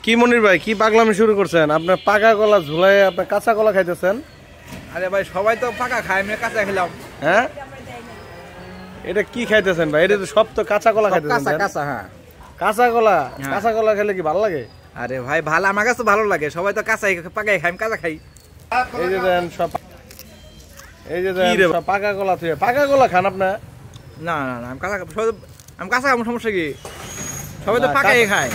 কি মনির ভাই কি পাগলামি শুরু করছেন? আপনার পাকা কলা ঝুলাই আপনার কাঁচা কলা খাইতেছেন? আরে ভাই সবাই তো পাকা খায়, আমি কাঁচা খেলাম। হ্যাঁ, এটা কি খাইতেছেন ভাই? এটা তো সব তো কাঁচা কলা খাইতেছেন। কাঁচা কাঁচা, হ্যাঁ কাঁচা কলা। কাঁচা কলা খেলে কি ভালো লাগে? আরে ভাই ভালো, আমার কাছে ভালো লাগে। সবাই তো কাঁচাই পাকাই খাই, আমি কাঁচা খাই। এই যে দেন সব, এই যে দেন সব পাকা কলা থুয়ে। পাকা কলা খান আপনি? না না না, আমি কাঁচা খাবো, সমস্যা কি? সবাই তো পাকাই খায়।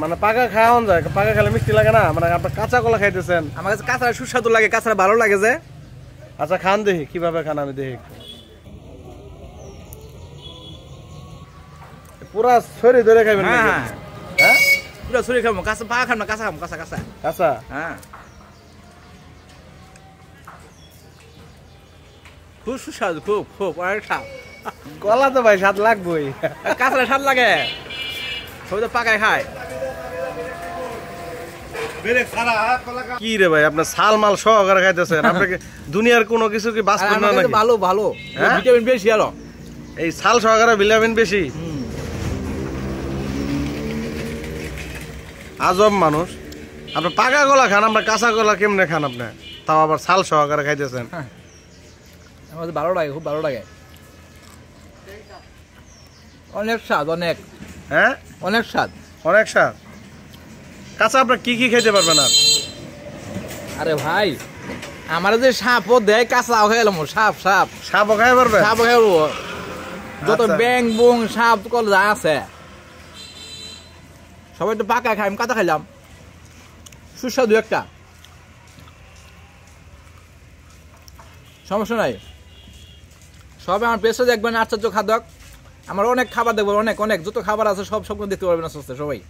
মানে পাকা খাওয়ান যায়, পাকা খেলে মিষ্টি লাগে না? মানে আপনি কাঁচা কলা খাইতেছেন। আমার কাছে কাঁচা সুস্বাদু লাগে, কাঁচা ভালো লাগে যে। আচ্ছা খান দেখি কিভাবে খান, আমি দেখি। পুরা ছড়ি ধরে খাইবেন? হ্যাঁ হ্যাঁ, পুরা ছড়ি খাবো। কাঁচা পাকা খাবো না, কাঁচা খাবো, কাঁচা কাঁচা কাঁচা। হ্যাঁ, খুব সুস্বাদু, খুব খুব অনেক স্বাদ। কলা তো ভাই স্বাদ লাগবেই, কাঁচা স্বাদ লাগে। সবাই তো পাকাই খায়। কি রে ভাই আপনার ছাল মাল সহকারে খাইতেছেন? আপনাকে দুনিয়ার কোনো কিছু কি বাঁচবেন না নাকি? ভালো ভালো, ভিটামিন বেশি আলো। এই ছাল সহকারে ভিটামিন বেশি। আজব মানুষ। আপনি পাকা কলা খান, আমরা কাঁচা কলা কেমনে খান আপনি? তাও আবার ছাল সহকারে খাইতেছেন। আমার ভালো লাগে, খুব ভালো লাগে। অনেক স্বাদ, অনেক। হ্যাঁ, অনেক স্বাদ, অনেক স্বাদ। কাঁচা আপনার কি কি খেতে পারবেন? আর আরে ভাই আমার যে সাপও দেয়, কাঁচাও খেয়ে এলাম। সাপ সাপ সাপও খাই পারবেন? সাপও খেয়ে যত ব্যাং বুং সাপ কল যা আছে সবাই তো পাকা খাই, আমি কাঁচা খাইলাম। সুস্বাদু একটা, সমস্যা নাই। সবাই আমার পেছনে দেখবেন আশ্চর্য খাদক। আমার অনেক খাবার দেখবেন, অনেক অনেক যত খাবার আছে সব দেখতে পারবেন আস্তে আস্তে সবাই।